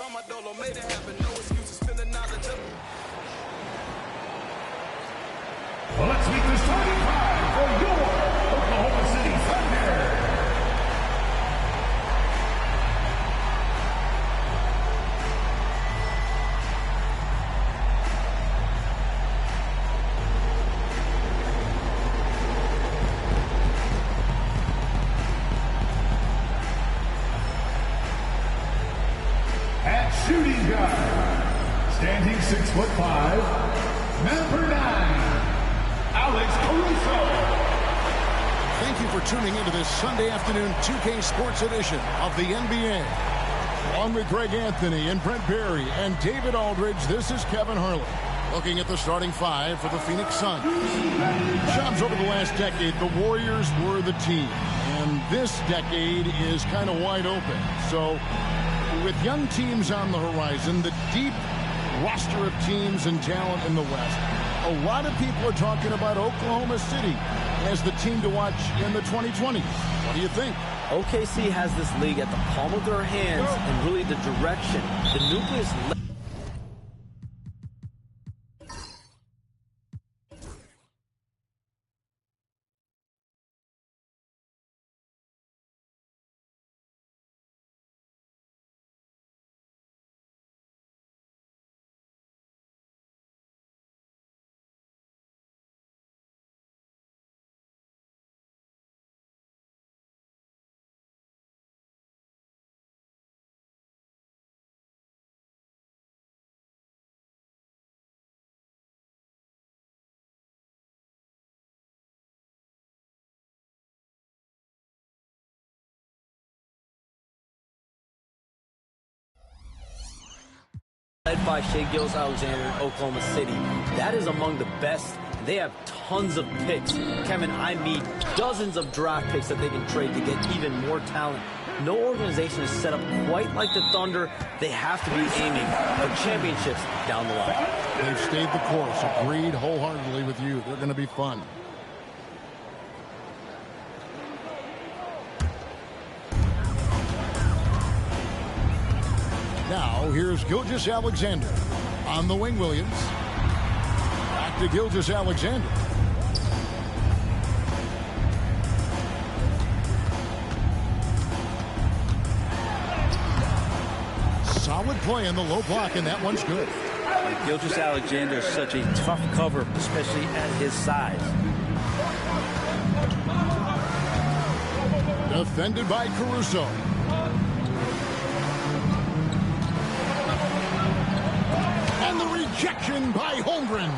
Found my dolo, made it happen. No excuses, spend the knowledge of. Well, let's meet the starting five for your Oklahoma City Thunder. At shooting guard, standing 6'5", number 9, Alex Caruso. Thank you for tuning into this Sunday afternoon 2K Sports edition of the NBA. Along with Greg Anthony and Brent Barry and David Aldridge, this is Kevin Harlan. Looking at the starting five for the Phoenix Suns. Shams, over the last decade, the Warriors were the team. And this decade is kind of wide open. So with young teams on the horizon, the deep roster of teams and talent in the West, a lot of people are talking about Oklahoma City as the team to watch in the 2020s. What do you think? OKC has this league at the palm of their hands and really the direction. The nucleus. Led by Shai Gilgeous-Alexander in Oklahoma City. That is among the best. They have tons of picks. Kevin, I mean dozens of draft picks that they can trade to get even more talent. No organization is set up quite like the Thunder. They have to be aiming for championships down the line. They've stayed the course. Agreed wholeheartedly with you. They're going to be fun. Now, here's Gilgeous-Alexander on the wing, Williams. Back to Gilgeous-Alexander. Solid play in the low block, and that one's good. Gilgeous-Alexander is such a tough cover, especially at his size. Defended by Caruso. And the rejection by Holmgren.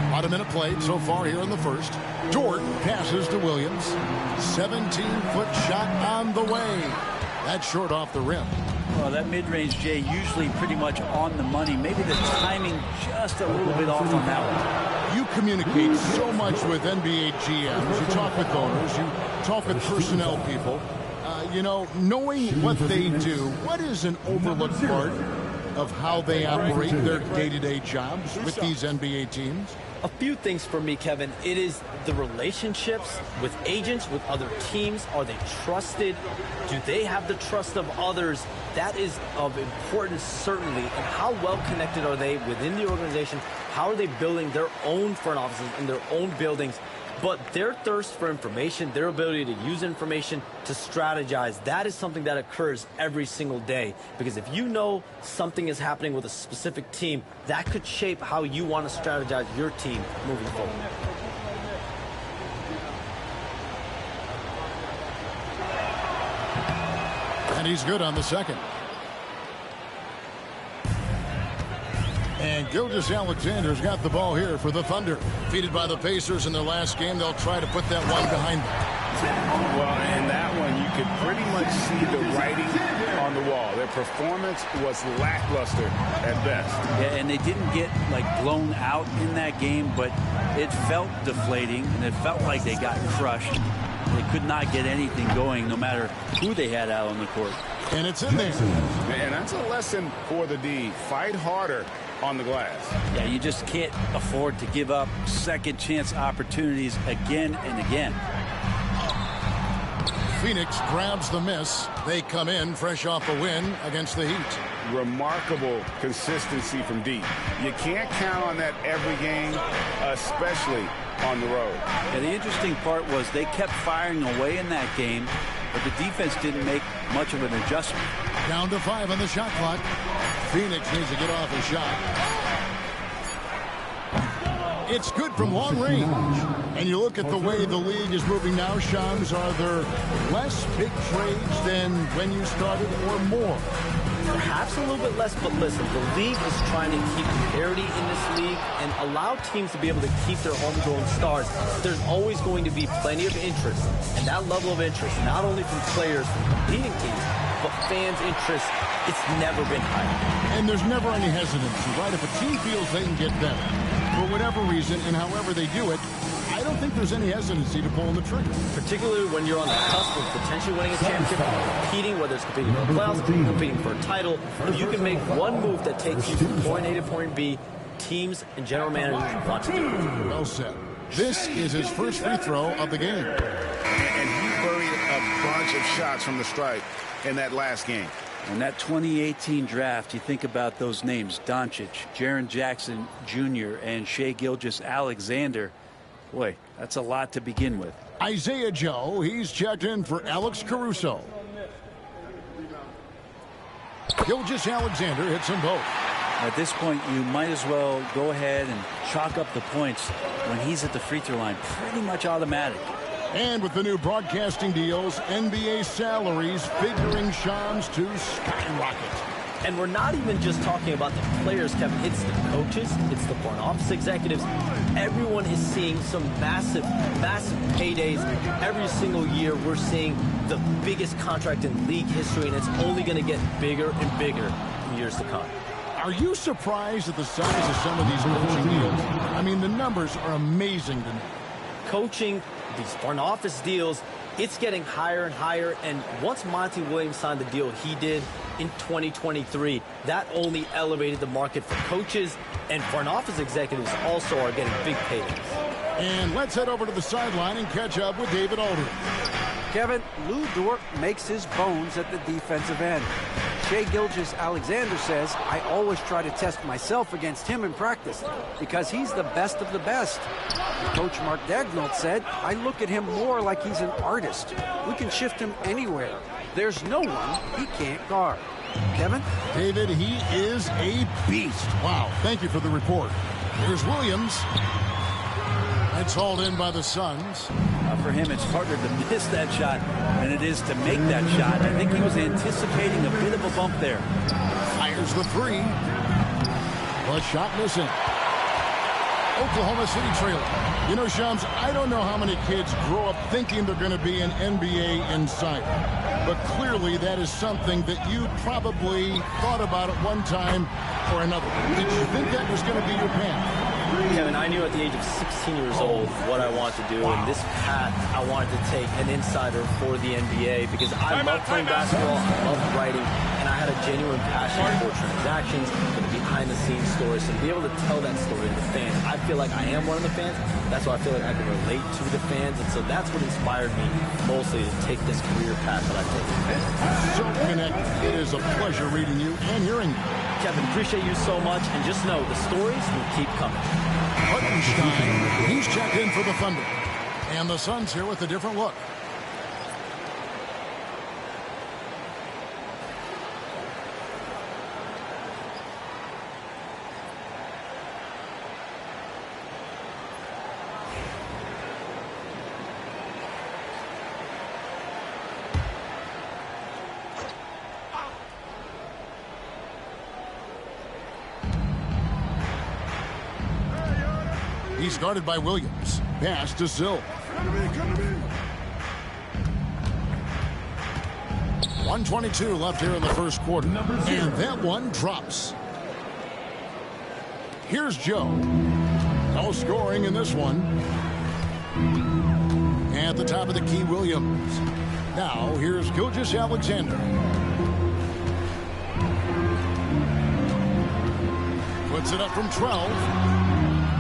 About a minute played so far here in the first. Dort passes to Williams. 17-foot shot on the way. That's short off the rim. Well, that mid-range, Jay, usually pretty much on the money. Maybe the timing just a little bit off on that one. You communicate so much with NBA GMs. You talk with owners. You talk with personnel people. You know, knowing what they do, what is an overlooked part of how they operate their day-to-day jobs with these NBA teams? A few things for me, Kevin. It is the relationships with agents, with other teams. Are they trusted? Do they have the trust of others? That is of importance, certainly. And how well connected are they within the organization? How are they building their own front offices in their own buildings? But their thirst for information, their ability to use information, to strategize, that is something that occurs every single day. Because if you know something is happening with a specific team, that could shape how you want to strategize your team moving forward. And he's good on the second. And Gilgeous-Alexander's got the ball here for the Thunder. Defeated by the Pacers in their last game, they'll try to put that one behind them. Well, in that one, you could pretty much see the writing on the wall. Their performance was lackluster at best. Yeah, and they didn't get, like, blown out in that game, but it felt deflating, and it felt like they got crushed. They could not get anything going, no matter who they had out on the court. And it's in there. And that's a lesson for the D. Fight harder on the glass. Yeah, you just can't afford to give up second chance opportunities again and again. Phoenix grabs the miss. They come in fresh off a win against the Heat. Remarkable consistency from deep. You can't count on that every game, especially on the road. And the interesting part was they kept firing away in that game, but the defense didn't make much of an adjustment. Down to 5 on the shot clock. Phoenix needs to get off a shot. It's good from long range. And you look at the way the league is moving now, Shams, are there less big trades than when you started or more? Perhaps a little bit less, but listen, the league is trying to keep parity in this league and allow teams to be able to keep their homegrown stars. There's always going to be plenty of interest, and that level of interest, not only from players from competing teams, but fans' interest, it's never been higher. And there's never any hesitancy, right? If a team feels they can get better, for whatever reason, and however they do it, I don't think there's any hesitancy to pull the trigger. Particularly when you're on the cusp of potentially winning a championship, competing, whether it's competing for the playoffs, competing for a title. If you can make one move that takes you from point A to point B, teams and general managers want to do it. Well said. This is his first free throw of the game. And he buried a bunch of shots from the stripe in that last game. In that 2018 draft, you think about those names, Doncic, Jaren Jackson Jr., and Shai Gilgeous-Alexander. Boy, that's a lot to begin with. Isaiah Joe, he's checked in for Alex Caruso. Gilgeous-Alexander hits them both. At this point, you might as well go ahead and chalk up the points when he's at the free throw line. Pretty much automatic. And with the new broadcasting deals, NBA salaries figuring Shams to skyrocket. And we're not even just talking about the players, Kevin. It's the coaches. It's the front office executives. Everyone is seeing some massive, massive paydays. Every single year, we're seeing the biggest contract in league history, and it's only going to get bigger and bigger in years to come. Are you surprised at the size of some of these coaching deals? I mean, the numbers are amazing to me. Coaching, these front office deals, it's getting higher and higher. And once Monty Williams signed the deal he did in 2023, that only elevated the market for coaches, and front office executives also are getting big paydays. And let's head over to the sideline and catch up with David Aldridge. Kevin, Lou Dort makes his bones at the defensive end. Shai Gilgeous-Alexander says, I always try to test myself against him in practice because he's the best of the best. Coach Mark Daigneault said, I look at him more like he's an artist. We can shift him anywhere. There's no one he can't guard. Kevin? David, he is a beast. Wow, thank you for the report. Here's Williams. It's hauled in by the Suns. For him, it's harder to miss that shot than it is to make that shot. I think he was anticipating a bit of a bump there. Fires the three. But shot missing. Oklahoma City trailing. You know, Shams, I don't know how many kids grow up thinking they're going to be an NBA insider. But clearly that is something that you probably thought about at one time or another. Did you think that was going to be your path? Kevin, I knew at the age of 16 years old what I wanted to do, and this path I wanted to take an insider for the NBA because I love playing basketball, I love writing, and I had a genuine passion for transactions, for the behind-the-scenes stories, so to be able to tell that story to the fans. I feel like I am one of the fans. That's why I feel like I can relate to the fans, and so that's what inspired me mostly to take this career path that I've taken. So connected. It is a pleasure reading you and hearing you. Kevin, appreciate you so much, and just know the stories will keep coming. Hartenstein, he's checked in for the Thunder. And the Suns here with a different look. He's guarded by Williams. Pass to Silv. 1:22 left here in the first quarter. And that one drops. Here's Joe. No scoring in this one. At the top of the key, Williams. Now here's Gilgeous-Alexander. Puts it up from 12.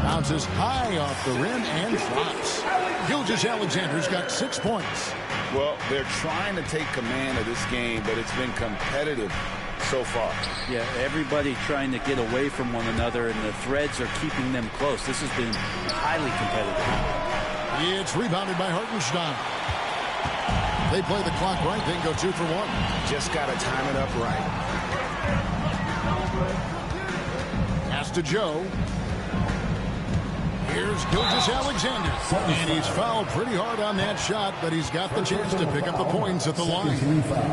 Bounces high off the rim and drops. Gilgeous-Alexander's got 6 points. Well, they're trying to take command of this game, but it's been competitive so far. Yeah, everybody trying to get away from one another, and the threads are keeping them close. This has been highly competitive. It's rebounded by Hartenstein. They play the clock right, they can go 2 for 1. Just got to time it up right. Pass to Joe. Here's Gilgeous-Alexander. And he's fouled pretty hard on that shot, but he's got the chance to pick up the points at the line.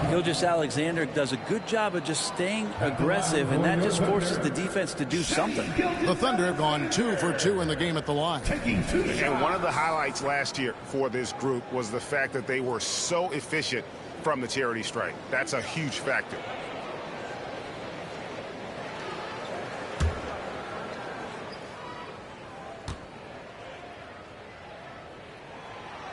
Gilgeous-Alexander does a good job of just staying aggressive, and that just forces the defense to do something. The Thunder have gone 2 for 2 in the game at the line. And one of the highlights last year for this group was the fact that they were so efficient from the charity stripe. That's a huge factor.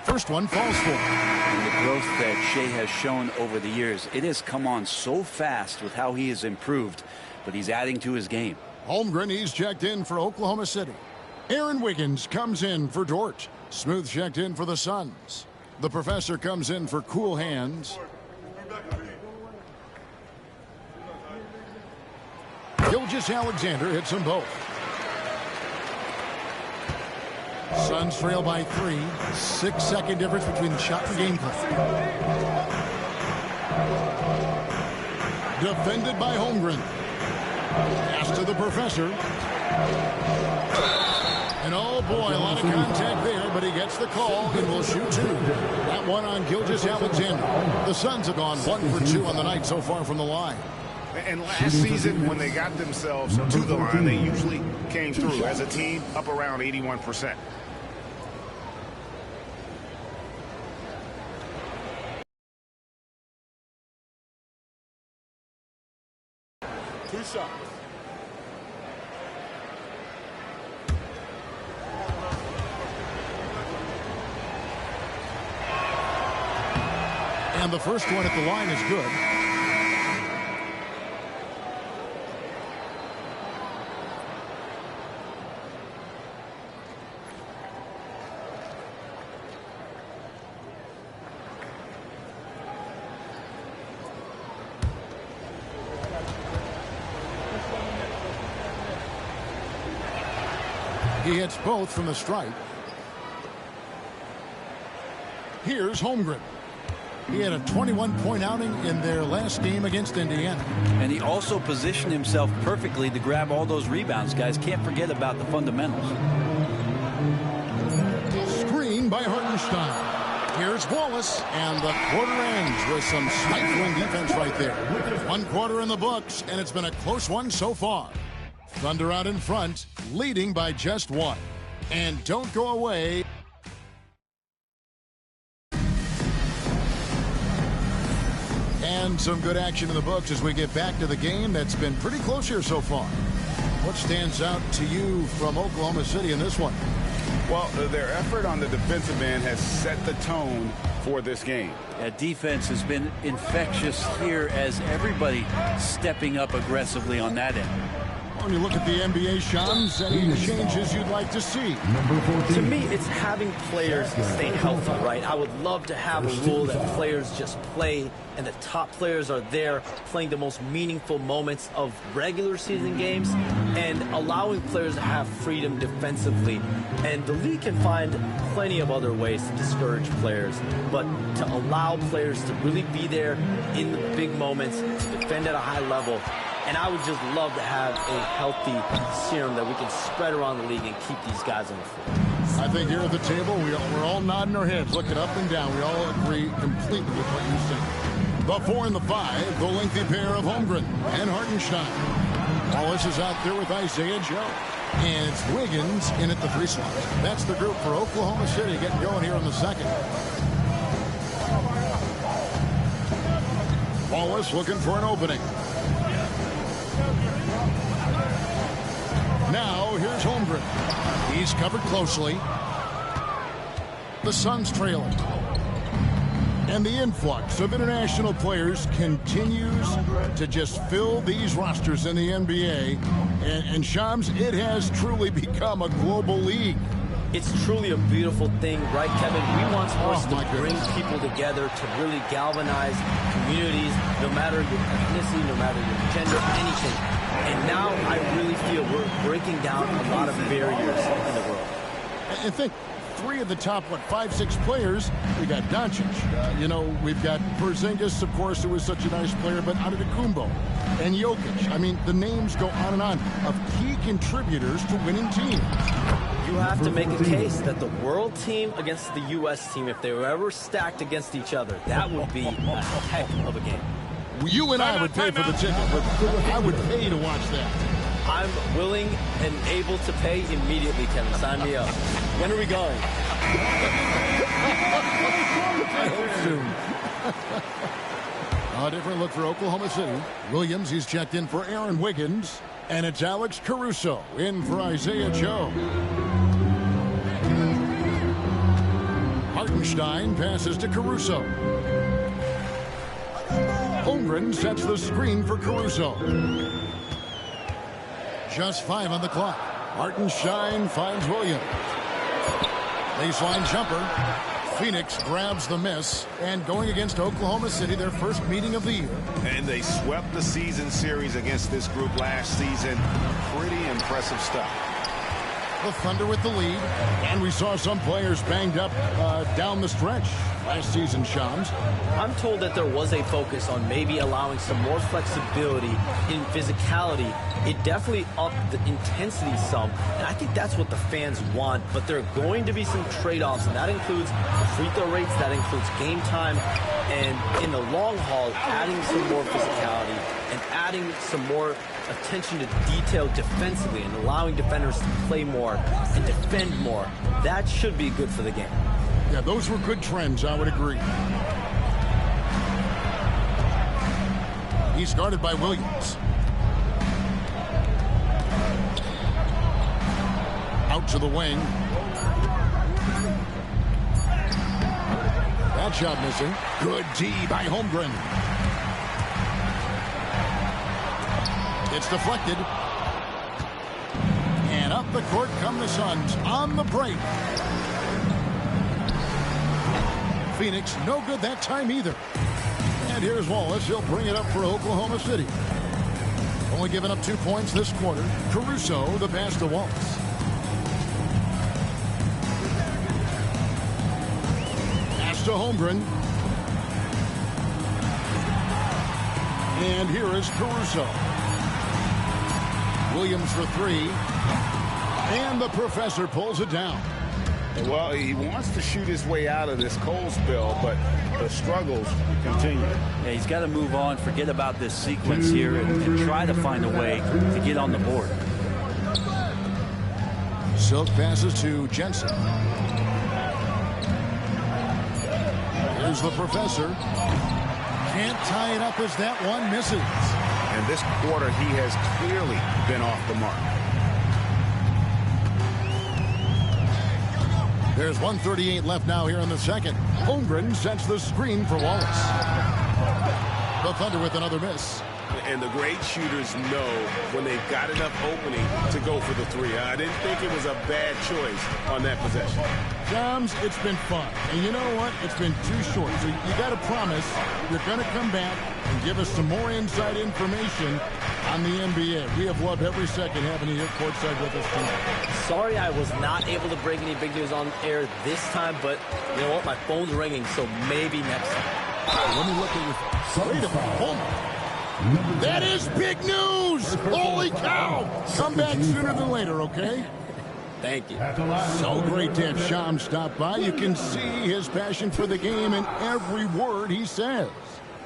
First one falls for him. And the growth that Shea has shown over the years, it has come on so fast with how he has improved, but he's adding to his game. Holmgren, he's checked in for Oklahoma City. Aaron Wiggins comes in for Dort. Smooth checked in for the Suns. The Professor comes in for Cool Hands. Gilgeous-Alexander hits them both. Suns trail by 3. 6-second difference between the shot and game clock. Defended by Holmgren. Pass to the Professor. And oh boy, a lot of contact there, but he gets the call and will shoot 2. That one on Gilgeous-Alexander. The Suns have gone 1 for 2 on the night so far from the line. And last season, when they got themselves to the line, they usually came through as a team up around 81%. Two shots. And the first one at the line is good. He hits both from the stripe. Here's Holmgren. He had a 21-point outing in their last game against Indiana. And he also positioned himself perfectly to grab all those rebounds, guys. Can't forget about the fundamentals. Screen by Hartenstein. Here's Wallace, and the quarter ends with some stifling defense right there. 1 quarter in the books, and it's been a close one so far. Thunder out in front, leading by just 1. And don't go away. And some good action in the books as we get back to the game that's been pretty close here so far. What stands out to you from Oklahoma City in this one? Well, their effort on the defensive end has set the tone for this game. That defense has been infectious here as everybody stepping up aggressively on that end. When you look at the NBA, Shams, any changes you'd like to see? To me, it's having players stay healthy, right? I would love to have a rule that players just play and the top players are there playing the most meaningful moments of regular season games and allowing players to have freedom defensively. And the league can find plenty of other ways to discourage players, but to allow players to really be there in the big moments, to defend at a high level. And I would just love to have a healthy serum that we can spread around the league and keep these guys on the floor. I think here at the table, we're all nodding our heads, looking up and down. We all agree completely with what you say. The 4 and the 5, the lengthy pair of Holmgren and Hartenstein. Wallace is out there with Isaiah Joe. And it's Wiggins in at the 3 slot. That's the group for Oklahoma City getting going here in the second. Wallace looking for an opening. Now, here's Holmgren. He's covered closely. The Suns trailing. And the influx of international players continues to just fill these rosters in the NBA. And Shams, it has truly become a global league. It's truly a beautiful thing, right, Kevin? We want sports to bring goodness. people together, to really galvanize communities, no matter your ethnicity, no matter your gender, anything. And now I really feel we're breaking down a lot of barriers in the world. And think, 3 of the top, 5-6 players, we got Doncic. We've got Porzingis, of course, who was such a nice player, but Antetokounmpo and Jokic. I mean, the names go on and on of key contributors to winning teams. You have to make a case that the world team against the U.S. team, if they were ever stacked against each other, that would be a heck of a game. You and I would pay for the ticket, but I would pay to watch that. I'm willing and able to pay immediately, Kevin. Sign me up. When are we going? I hope soon. A different look for Oklahoma City. Williams, he's checked in for Aaron Wiggins. And it's Alex Caruso in for Isaiah Joe. Hartenstein passes to Caruso. Holmgren sets the screen for Caruso. Just 5 on the clock. Hartenstein finds Williams. Baseline jumper. Phoenix grabs the miss. And going against Oklahoma City, their first meeting of the year. And they swept the season series against this group last season. Pretty impressive stuff. The Thunder with the lead. And we saw some players banged up down the stretch last season, Shams. I'm told that there was a focus on maybe allowing some more flexibility in physicality. It definitely upped the intensity some, and I think that's what the fans want. But there are going to be some trade-offs, and that includes free throw rates, that includes game time, and in the long haul, adding some more physicality and adding some more attention to detail defensively and allowing defenders to play more and defend more. That should be good for the game. Yeah, those were good trends, I would agree. He's guarded by Williams. Out to the wing. That shot missing. Good D by Holmgren. It's deflected. And up the court come the Suns on the break. Phoenix, no good that time either. And here's Wallace. He'll bring it up for Oklahoma City. Only giving up 2 points this quarter. Caruso, the pass to Wallace. Pass to Holmgren. And here is Caruso. Williams for 3. And the professor pulls it down. Well, he wants to shoot his way out of this cold spell, but the struggles continue. Yeah, he's got to move on, forget about this sequence here, and try to find a way to get on the board. Silk passes to Jensen. Here's the professor. Can't tie it up as that one misses. And this quarter, he has clearly been off the mark. There's 1:38 left now here in the second. Holmgren sets the screen for Wallace. The Thunder with another miss. And the great shooters know when they've got enough opening to go for the 3. I didn't think it was a bad choice on that possession. Shams, it's been fun. And you know what? It's been too short. So you got to promise you're going to come back and give us some more inside information on the NBA. We have loved every second having you here courtside with us tonight. Sorry I was not able to break any big news on air this time, but you know what? My phone's ringing, so maybe next time. Let me look at your... Wait a minute. Hold on. That is big news! Holy cow! Come back sooner than later, okay? Thank you. So great to have Shams stop by. You can see his passion for the game in every word he says.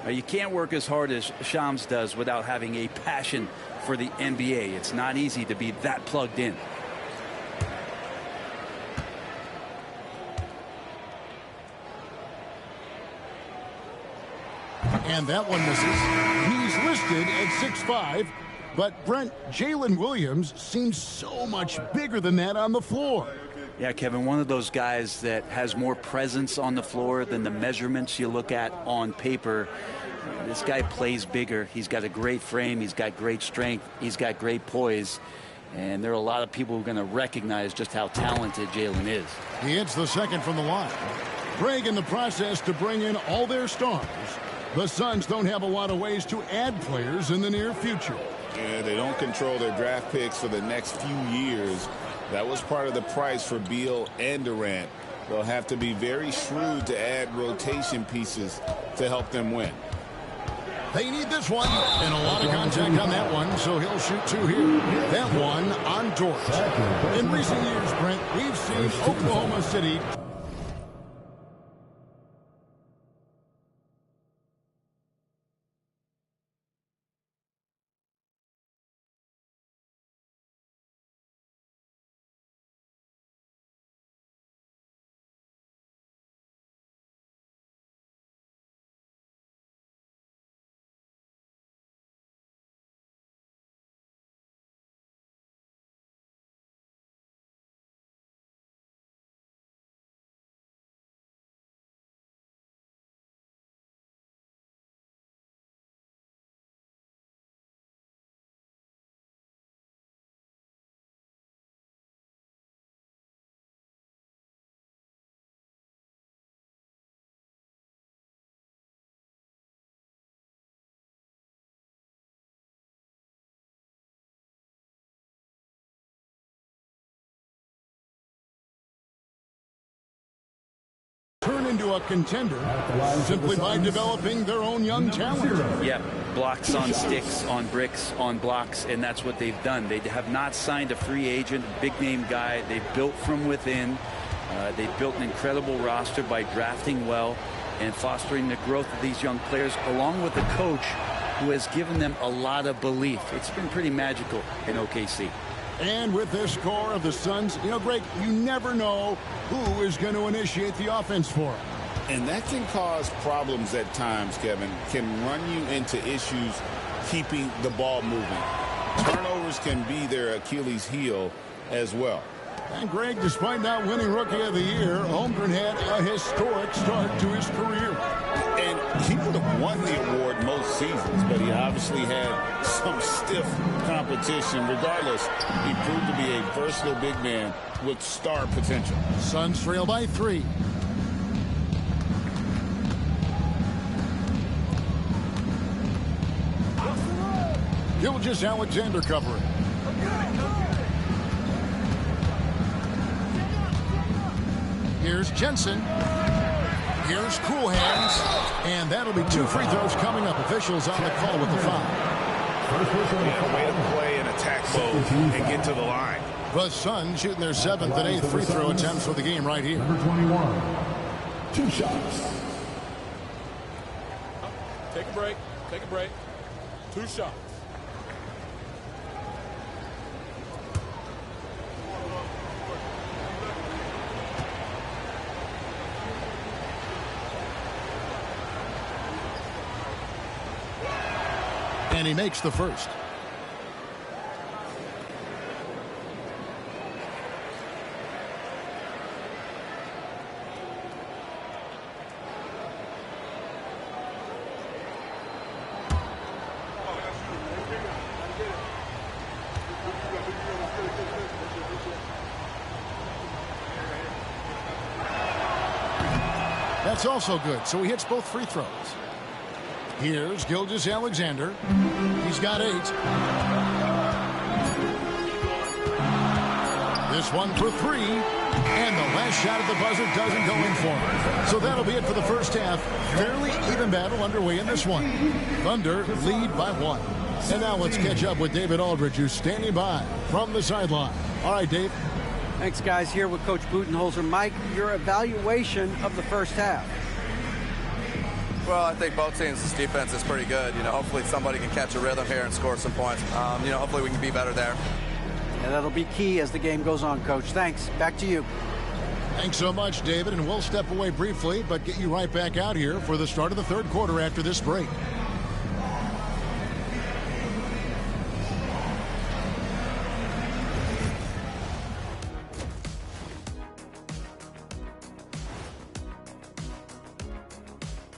You can't work as hard as Shams does without having a passion for the NBA. It's not easy to be that plugged in. And that one misses. He's listed at 6'5", but Brent, Jalen Williams seems so much bigger than that on the floor. Yeah, Kevin, one of those guys that has more presence on the floor than the measurements you look at on paper. This guy plays bigger. He's got a great frame. He's got great strength. He's got great poise. And there are a lot of people who are going to recognize just how talented Jalen is. He hits the second from the line. Greg in the process to bring in all their stars. The Suns don't have a lot of ways to add players in the near future. Yeah, they don't control their draft picks for the next few years. That was part of the price for Beal and Durant. They'll have to be very shrewd to add rotation pieces to help them win. They need this one, and a lot of contact on that one, so he'll shoot two here. That one on Dort. In recent years, Brent, we've seen Oklahoma City turn into a contender simply by developing their own young talent. Yeah, blocks on sticks, on bricks, on blocks, and that's what they've done. They have not signed a free agent, big-name guy. They've built from within. They've built an incredible roster by drafting well and fostering the growth of these young players, along with a coach who has given them a lot of belief. It's been pretty magical in OKC. And with this score of the Suns, you know, Greg, you never know who is going to initiate the offense for them. And that can cause problems at times, Kevin. Can run you into issues keeping the ball moving. Turnovers can be their Achilles heel as well. And Greg, despite not winning Rookie of the Year, Holmgren had a historic start to his career. And he would have won the award most seasons, but he obviously had some stiff competition. Regardless, he proved to be a versatile big man with star potential. Suns trail by 3. Gilgeous-Alexander covering. Here's Jensen. Here's Cool Hands. And that'll be 2 free throws coming up. Officials on the call with the foul. Yeah, way to play in attack mode and get to the line. The Suns shooting their 7th and 8th free throw attempts for the game right here. Number 21. 2 shots. Take a break. Take a break. 2 shots. And he makes the first. That's also good. So he hits both free throws. Here's Gilgeous-Alexander. He's got 8. This one for 3. And the last shot at the buzzer doesn't go in for him. So that'll be it for the first half. Fairly even battle underway in this one. Thunder lead by 1. And now let's catch up with David Aldridge, who's standing by from the sideline. All right, Dave. Thanks, guys. Here with Coach Budenholzer. Mike, your evaluation of the first half. Well, I think both teams' defense is pretty good. You know, hopefully somebody can catch a rhythm here and score some points. You know, hopefully we can be better there. And that'll be key as the game goes on, Coach. Thanks. Back to you. Thanks so much, David. And we'll step away briefly, but get you right back out here for the start of the third quarter after this break.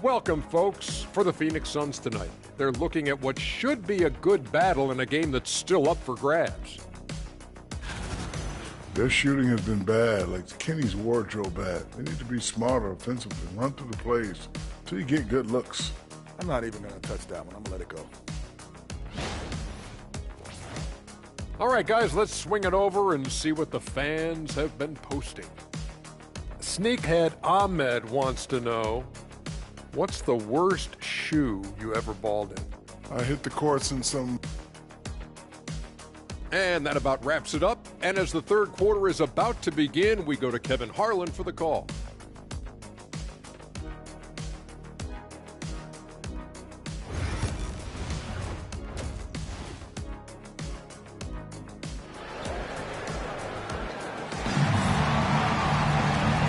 Welcome, folks, for the Phoenix Suns tonight. They're looking at what should be a good battle in a game that's still up for grabs. Their shooting has been bad, like Kenny's wardrobe bad. They need to be smarter offensively, run through the plays until you get good looks. I'm not even going to touch that one. I'm going to let it go. All right, guys, let's swing it over and see what the fans have been posting. Sneakhead Ahmed wants to know, what's the worst shoe you ever balled in? I hit the courts in some... And that about wraps it up. And as the third quarter is about to begin, we go to Kevin Harlan for the call.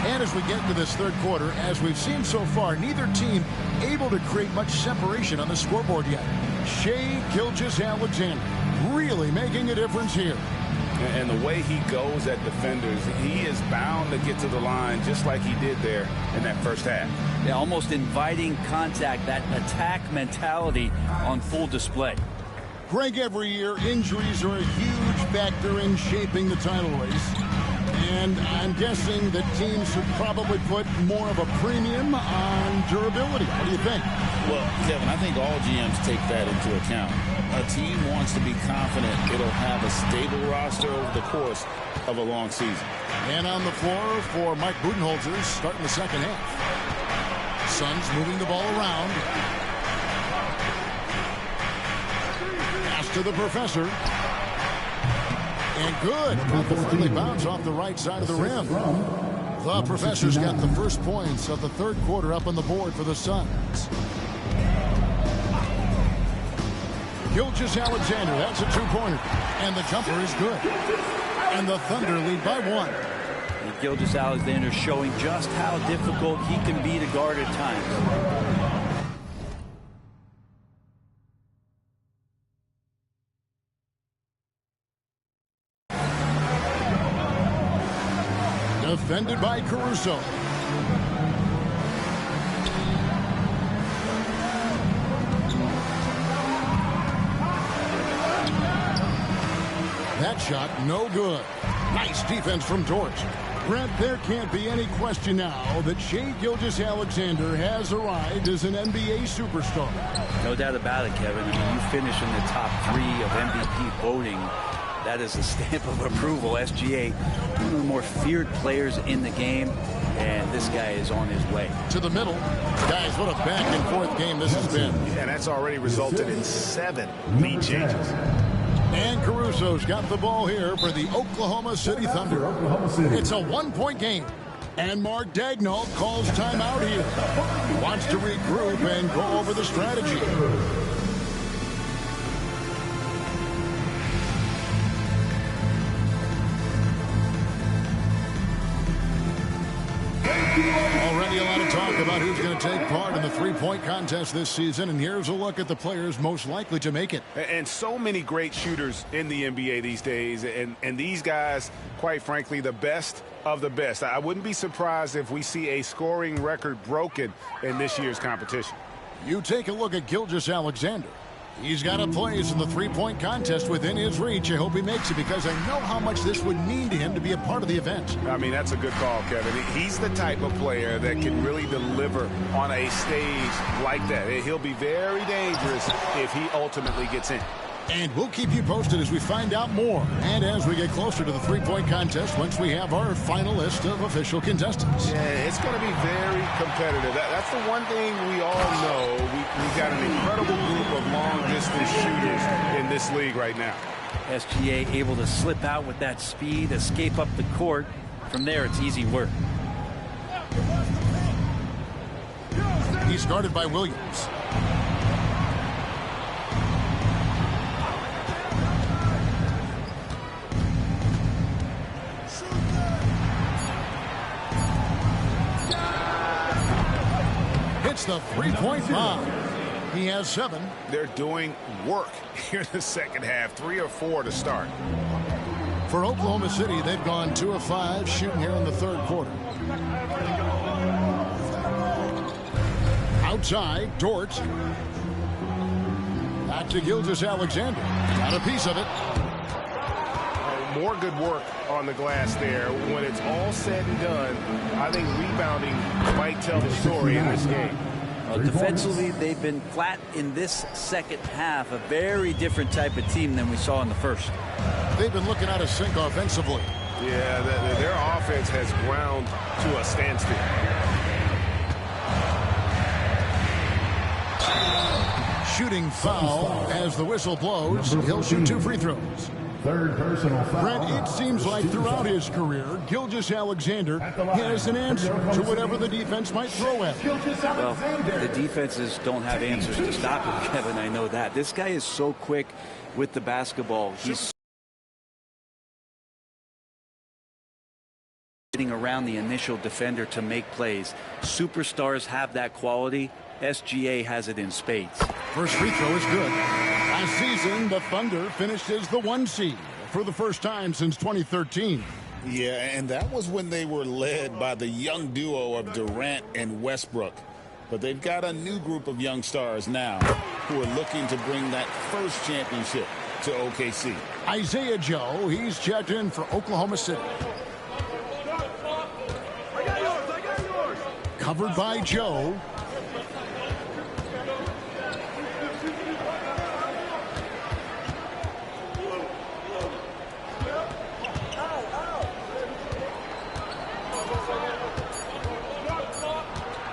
And as we get into this third quarter, as we've seen so far, neither team able to create much separation on the scoreboard yet. Shai Gilgeous-Alexander really making a difference here. And the way he goes at defenders, he is bound to get to the line just like he did there in that first half. Yeah, almost inviting contact, that attack mentality on full display. Greg, every year, injuries are a huge factor in shaping the title race. And I'm guessing that teams should probably put more of a premium on durability. What do you think? Well, Kevin, I think all GMs take that into account. A team wants to be confident it'll have a stable roster over the course of a long season. And on the floor for Mike Budenholzer starting the second half. Suns moving the ball around. Pass to the professor. And good. Got the friendly bounce off the right side of the rim. The professor's got the first points of the third quarter up on the board for the Suns. Gilgeous-Alexander, that's a two-pointer. And the jumper is good. And the Thunder lead by one. And Gilgeous-Alexander showing just how difficult he can be to guard at times. Defended by Caruso. That shot, no good. Nice defense from Dort. Brent, there can't be any question now that Shai Gilgeous-Alexander has arrived as an NBA superstar. No doubt about it, Kevin. I mean, you finish in the top 3 of MVP voting. That is a stamp of approval. SGA, one of the more feared players in the game, and this guy is on his way. To the middle. Guys, what a back and forth game this has been. And that's already resulted in 7 lead changes. And Caruso's got the ball here for the Oklahoma City Thunder. It's a one-point game. And Mark Daigneault calls timeout here. He wants to regroup and go over the strategy. Already a lot of talk about who's going to take part in the three-point contest this season, and here's a look at the players most likely to make it. And so many great shooters in the NBA these days, and these guys, quite frankly, the best of the best. I wouldn't be surprised if we see a scoring record broken in this year's competition. You take a look at Gilgeous-Alexander. He's got a place in the three-point contest within his reach. I hope he makes it because I know how much this would mean to him to be a part of the event. I mean, that's a good call, Kevin. He's the type of player that can really deliver on a stage like that. He'll be very dangerous if he ultimately gets in. And we'll keep you posted as we find out more. And as we get closer to the three-point contest, once we have our final list of official contestants. Yeah, it's going to be very competitive. That's the one thing we all know. We've got an incredible group of long-distance shooters in this league right now. SGA able to slip out with that speed, escape up the court. From there, it's easy work. He's guarded by Williams. Hits the three-point bomb. He has 7. They're doing work here in the second half. 3 or 4 to start. For Oklahoma City, they've gone 2 of 5 shooting here in the third quarter. Outside, Dort. Back to Gilgeous-Alexander. Got a piece of it. more good work on the glass there. When it's all said and done, I think rebounding might tell the story in this game. Defensively, they've been flat in this second half, a very different type of team than we saw in the first. They've been looking out of sync offensively. Yeah, their offense has ground to a standstill. Shooting foul as the whistle blows. He'll shoot 2 free throws. Third personal foul. Brent, it seems like throughout his career, Gilgeous-Alexander has an answer to whatever the defense might throw at him. Well, the defenses don't have answers to stop him, Kevin. I know that. This guy is so quick with the basketball. He's getting around the initial defender to make plays. Superstars have that quality. SGA has it in spades. First free throw is good. Last season, the Thunder finished as the 1 seed for the first time since 2013. Yeah, and that was when they were led by the young duo of Durant and Westbrook. But they've got a new group of young stars now who are looking to bring that first championship to OKC. Isaiah Joe, he's checked in for Oklahoma City. Covered by Joe.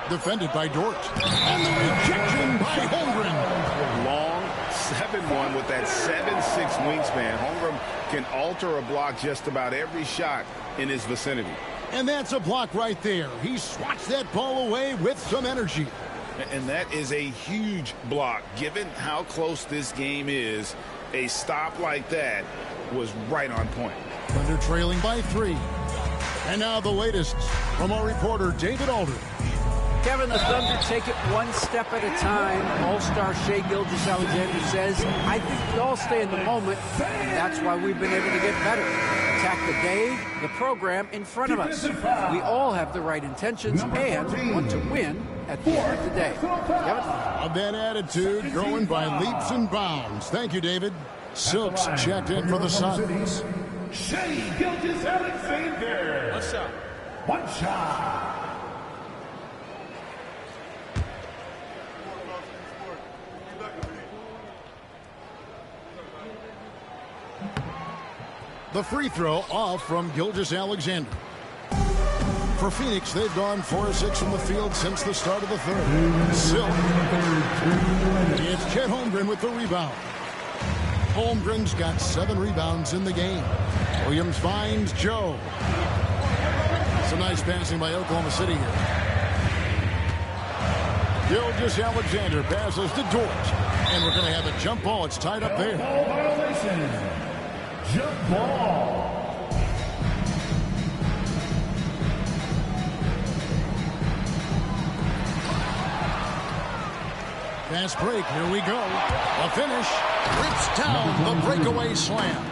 Defended by Dort. And the rejection by Holmgren. Long 7-1 with that 7'6" wingspan. Holmgren can alter a block just about every shot in his vicinity. And that's a block right there. He swats that ball away with some energy. And that is a huge block. Given how close this game is, a stop like that was right on point. Thunder trailing by 3. And now the latest from our reporter, David Aldridge. Kevin, the Thunder take it one step at a time. All-star Shai Gilgeous-Alexander says, I think we all stay in the moment. That's why we've been able to get better. Attack the day, the program in front of us. We all have the right intentions and want to win at the end of the day. Kevin? A bad attitude growing by leaps and bounds. Thank you, David. Silks checked in for the Suns. Shai Gilgeous-Alexander. One shot. One shot. The free throw off from Gilgeous-Alexander. For Phoenix, they've gone 4 of 6 from the field since the start of the third. Silk. It's Chet Holmgren with the rebound. Holmgren's got 7 rebounds in the game. Williams finds Joe. Some nice passing by Oklahoma City here. Gilgeous-Alexander passes to Dort. And we're going to have a jump ball. It's tied up there. Violation. Jump ball. Fast break. Here we go. A finish. Rips down the breakaway slam.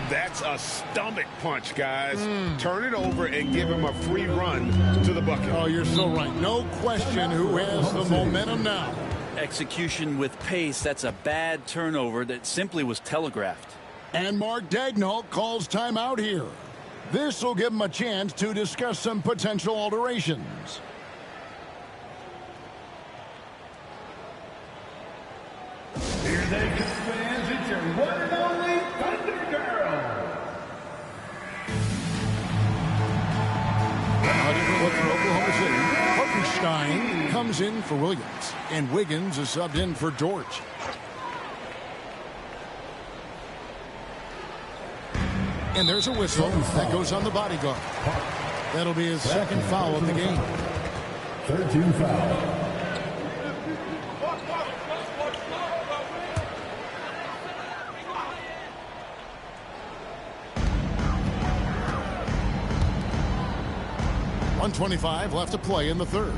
That's a stomach punch, guys. Turn it over and give him a free run to the bucket. Oh, you're so right. No question who has the momentum now. Execution with pace. That's a bad turnover that simply was telegraphed. And Mark Daigneault calls timeout here. This will give him a chance to discuss some potential alterations. Here they come, fans. It's your one and only Thunder Girl. A different look for Oklahoma City. Hartenstein comes in for Williams. And Wiggins is subbed in for Dort. And there's a whistle that goes on the bodyguard. That'll be his second foul of the game. Third team foul. .125 left to play in the third.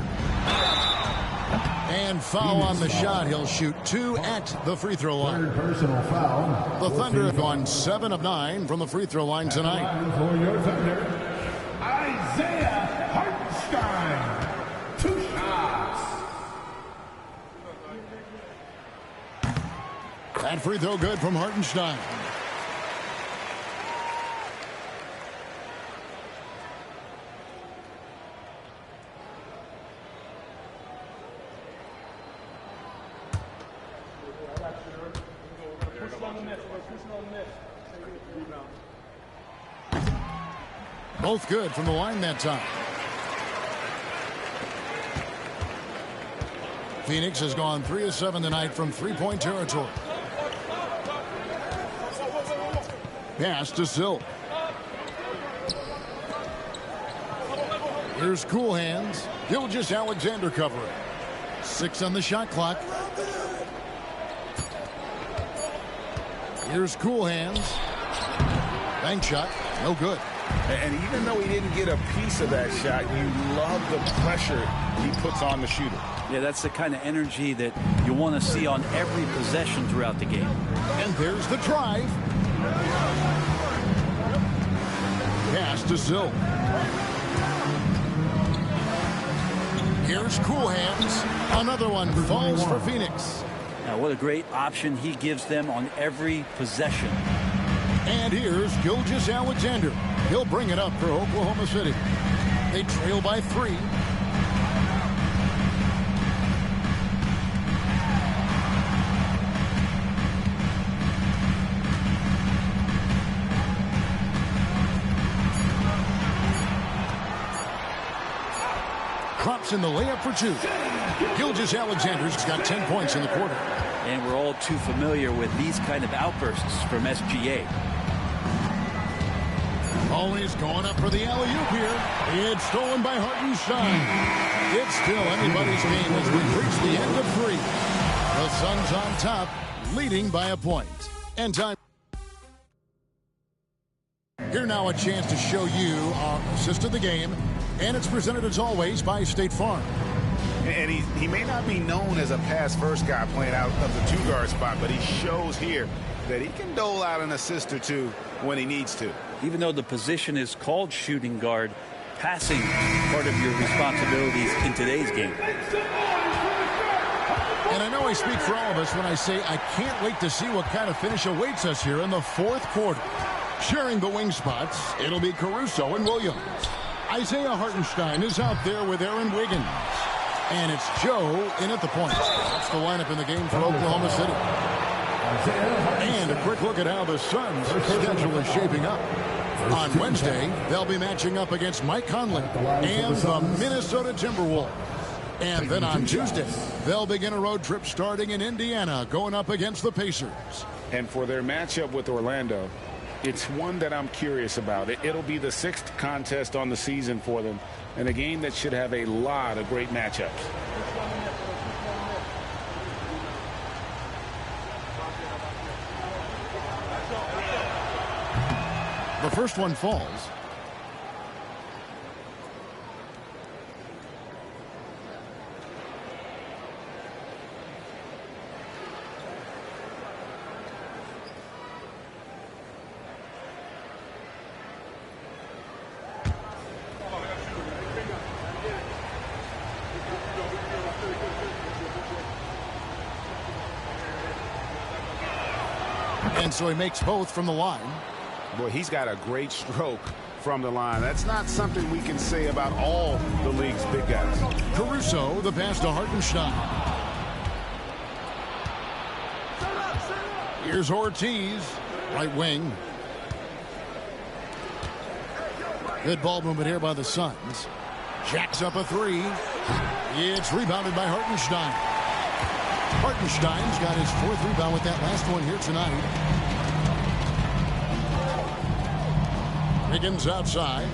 And foul on the shot. He'll shoot 2 at the free throw line. Third personal foul. The Thunder have gone 7 of 9 from the free throw line tonight. For your Thunder, Isaiah Hartenstein. 2 shots. That free throw good from Hartenstein. Both good from the line that time. Phoenix has gone 3 of 7 tonight from three-point territory. Pass to Silk. Here's Cool Hands. Gilgeous-Alexander covering. 6 on the shot clock. Here's Cool Hands. Bank shot. No good. And even though he didn't get a piece of that shot, you love the pressure he puts on the shooter. Yeah, that's the kind of energy that you want to see on every possession throughout the game. And there's the drive. Pass to Silk. Here's Cool Hands. Another one falls for Phoenix. Now, what a great option he gives them on every possession. And here's Gilgeous-Alexander. He'll bring it up for Oklahoma City. They trail by 3. Crops in the layup for 2. Gilgeous-Alexander's got 10 points in the quarter. And we're all too familiar with these kind of outbursts from SGA. Always going up for the alley-oop here. It's stolen by Hartenstein. It's still anybody's game as we reach the end of 3. The Suns on top, leading by a point. And time. Here now a chance to show you our assist of the game. And it's presented as always by State Farm. And he may not be known as a pass-first guy playing out of the 2-guard spot, but he shows here that he can dole out an assist or 2 when he needs to. Even though the position is called shooting guard, passing part of your responsibilities in today's game. And I know I speak for all of us when I say I can't wait to see what kind of finish awaits us here in the 4th quarter. Sharing the wing spots, it'll be Caruso and Williams. Isaiah Hartenstein is out there with Aaron Wiggins. And it's Joe in at the point. That's the lineup in the game for Oklahoma City. And a quick look at how the Suns' schedule is shaping up. On Wednesday, they'll be matching up against Mike Conley and the Minnesota Timberwolves. And then on Tuesday, they'll begin a road trip starting in Indiana, going up against the Pacers. And for their matchup with Orlando, it's one that I'm curious about. It'll be the 6th contest on the season for them, and a game that should have a lot of great matchups. The first one falls. And so he makes both from the line. Boy, he's got a great stroke from the line. That's not something we can say about all the league's big guys. Caruso, the pass to Hartenstein. Here's Ortiz, right wing. Good ball movement here by the Suns. Jacks up a 3. It's rebounded by Hartenstein. Hartenstein's got his 4th rebound with that last one here tonight. Wiggins outside.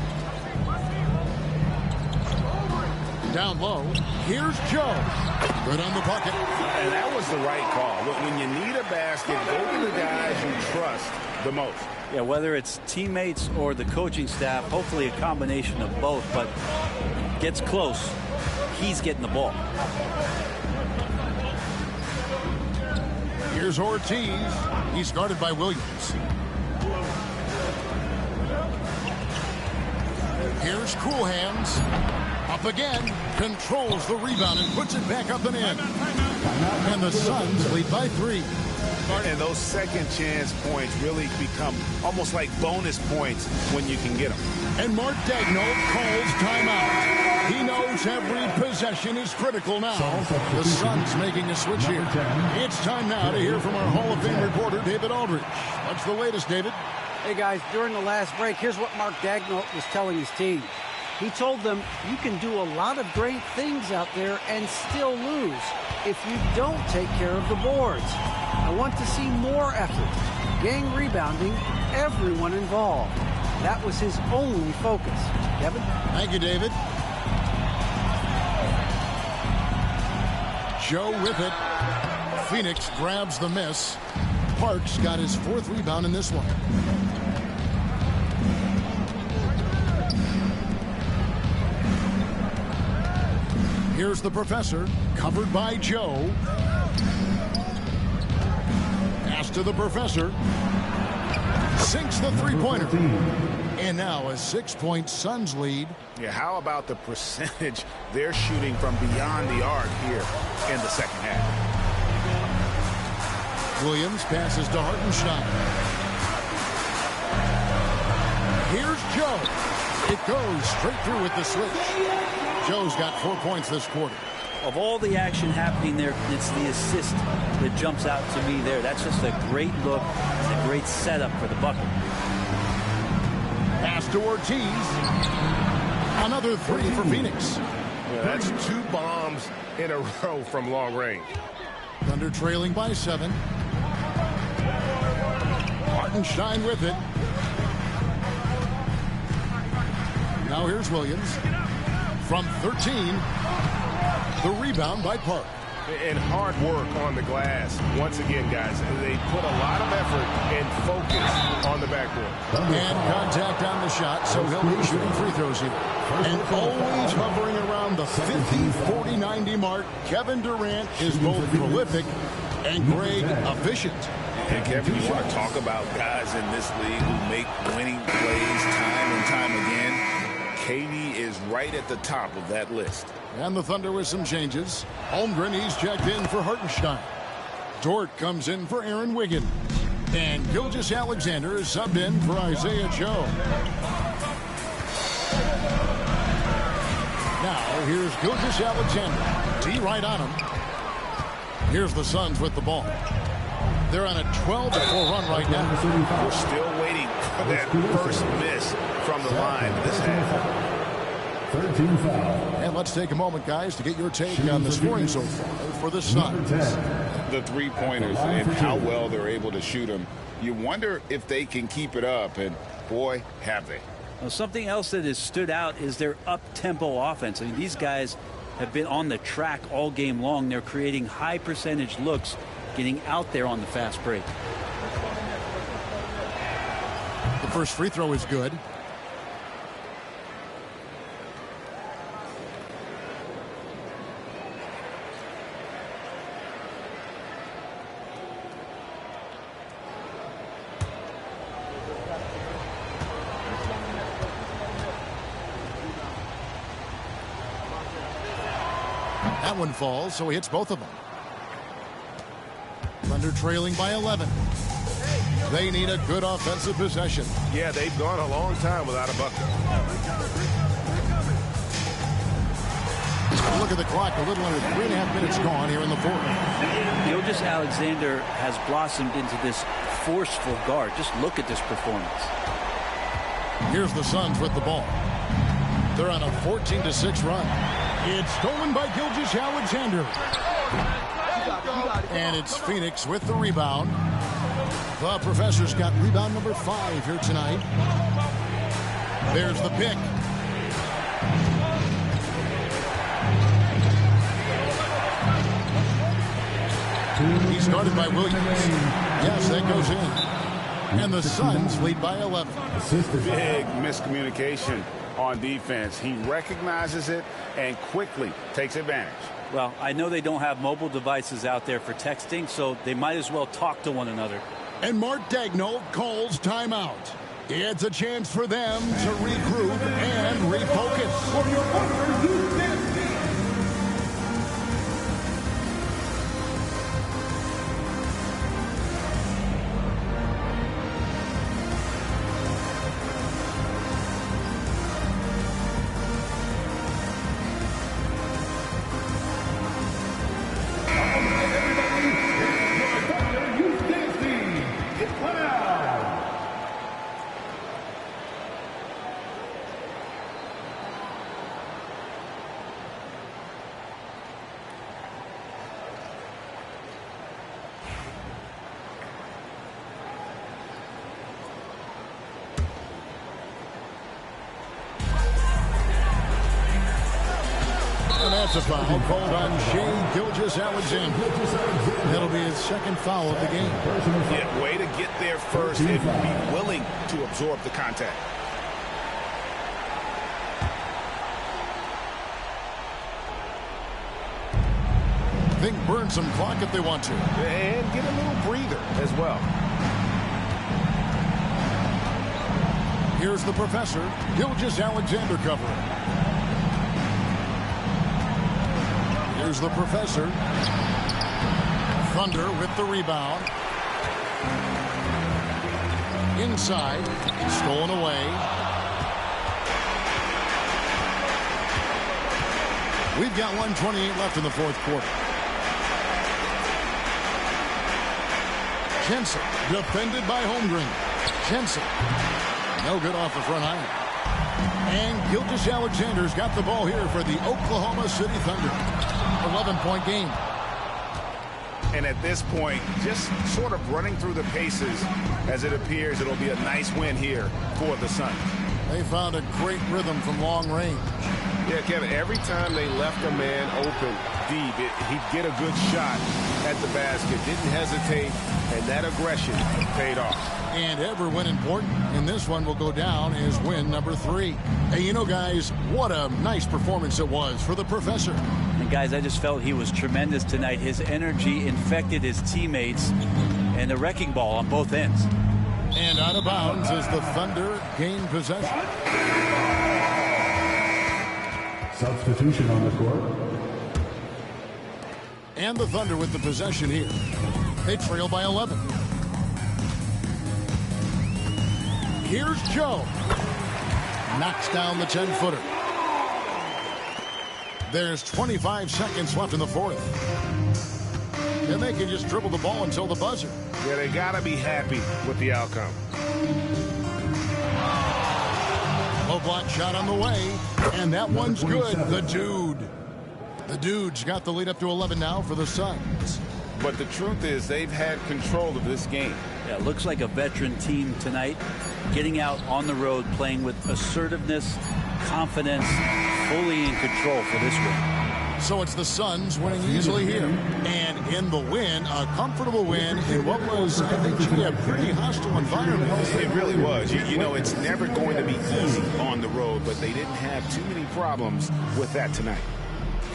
Down low. Here's Joe. Good on the bucket. And that was the right call. When you need a basket, go to the guys you trust the most. Yeah, whether it's teammates or the coaching staff, hopefully a combination of both, but gets close, he's getting the ball. Here's Ortiz. He's guarded by Williams. Here's Cool Hands. Up again. Controls the rebound and puts it back up and in. And the Suns lead by 3. And those second chance points really become almost like bonus points when you can get them. And Mark Daigneault calls timeout. He knows every possession is critical now. The Suns making a switch here. It's time now to hear from our Hall of Fame reporter, David Aldridge. What's the latest, David? Hey, guys, during the last break, here's what Mark Daigneault was telling his team. He told them, you can do a lot of great things out there and still lose if you don't take care of the boards. I want to see more effort, gang rebounding, everyone involved. That was his only focus. Kevin? Thank you, David. Joe with it. Phoenix grabs the miss. Parks got his 4th rebound in this one. Here's the professor, covered by Joe. Pass to the professor. Sinks the three-pointer. And now a 6-point Suns lead. Yeah, how about the percentage they're shooting from beyond the arc here in the second half? Williams passes to Hartenstein. Here's Joe. It goes straight through with the switch. Joe's got 4 points this quarter. Of all the action happening there, it's the assist that jumps out to me there. That's just a great look. It's a great setup for the bucket. Pass to Ortiz. Another 3 for Phoenix. Yeah, that's 2 bombs in a row from long range. Thunder trailing by 7. Hartenstein with it. Now here's Williams. From 13, the rebound by Park. And hard work on the glass. Once again, guys, they put a lot of effort and focus on the backboard. And contact on the shot, so he'll be shooting free throws here. And always hovering around the 50, 40, 90 mark, Kevin Durant is both prolific and Greg efficient. And Kevin, you want to talk about guys in this league who make winning plays time and time again. KD is right at the top of that list. And the Thunder with some changes. Holmgren, he's checked in for Hartenstein. Dort comes in for Aaron Wiggin. And Gilgeous-Alexander is subbed in for Isaiah Joe. Now, here's Gilgeous-Alexander. D right on him. Here's the Suns with the ball. They're on a 12-4 run right now. We're still waiting for that first miss from the line this half. 13 foul. And let's take a moment, guys, to get your take on the scoring so far for the Suns. The three-pointers and how well they're able to shoot them. You wonder if they can keep it up, and boy, have they. Well, something else that has stood out is their up-tempo offense. I mean, these guys have been on the track all game long. They're creating high-percentage looks, getting out there on the fast break. The first free throw is good. That one falls, so he hits both of them. Thunder trailing by 11. They need a good offensive possession. Yeah, they've gone a long time without a bucket. Look at the clock. A little under 3.5 minutes gone here in the fourth. Gilgeous-Alexander has blossomed into this forceful guard. Just look at this performance. Here's the Suns with the ball. They're on a 14-6 run. It's stolen by Gilgeous-Alexander. And it's Phoenix with the rebound. The professor's got rebound number 5 here tonight. There's the pick. He's guarded by Williams. Yes, that goes in. And the Suns lead by 11. Big miscommunication on defense. He recognizes it and quickly takes advantage. Well, I know they don't have mobile devices out there for texting, so they might as well talk to one another. And Mark Daigneault calls timeout. It's a chance for them to regroup and refocus. That's a foul called on Shai Gilgeous-Alexander. That'll be his second foul of the game. Yeah, way to get there first and be willing to absorb the contact. Think burn some clock if they want to. And get a little breather as well. Here's the professor, Gilgeous-Alexander covering. Here's the professor. Thunder with the rebound. Inside, stolen away. We've got 1:28 left in the fourth quarter. Jensen, defended by Holmgren. Jensen, no good off the front iron. And Gilgeous-Alexander's got the ball here for the Oklahoma City Thunder. 11-point game. And at this point, just sort of running through the paces as it appears it'll be a nice win here for the Suns. They found a great rhythm from long range. Yeah, Kevin, every time they left a man open deep, he'd get a good shot at the basket. Didn't hesitate, and that aggression paid off. And ever when important, and this one will go down as win number 3. Hey, you know, guys, what a nice performance it was for the professor. And, guys, I just felt he was tremendous tonight. His energy infected his teammates, and the wrecking ball on both ends. And out of bounds as the Thunder gain possession. Substitution on the court. And the Thunder with the possession here. They trail by 11. Here's Joe. Knocks down the 10-footer. There's 25 seconds left in the fourth. And they can just dribble the ball until the buzzer. Yeah, they got to be happy with the outcome. Low block shot on the way. And that one's good. The Dude's got the lead up to 11 now for the Suns. But the truth is they've had control of this game. Yeah, it looks like a veteran team tonight, getting out on the road, playing with assertiveness, confidence, fully in control for this win. So it's the Suns winning easily here. And in the win, a comfortable win in what was, I think, a pretty hostile environment. It really was. You know, it's never going to be easy on the road, but they didn't have too many problems with that tonight.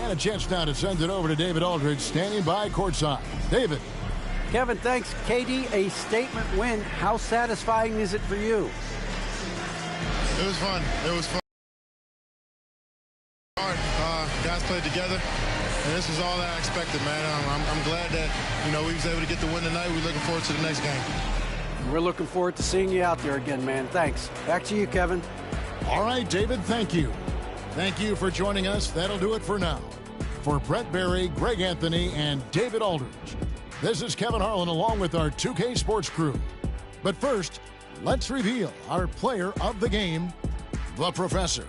And a chance now to send it over to David Aldridge, standing by courtside. David. Kevin, thanks. KD, a statement win. How satisfying is it for you? It was fun. It was fun. Guys played together, and this is all I expected, man. I'm glad that, you know, we was able to get the win tonight. We're looking forward to the next game. We're looking forward to seeing you out there again, man. Thanks. Back to you, Kevin. All right, David, thank you. Thank you for joining us. That'll do it for now. For Brent Barry, Greg Anthony, and David Aldridge, this is Kevin Harlan along with our 2K Sports crew. But first, let's reveal our player of the game, the Professor.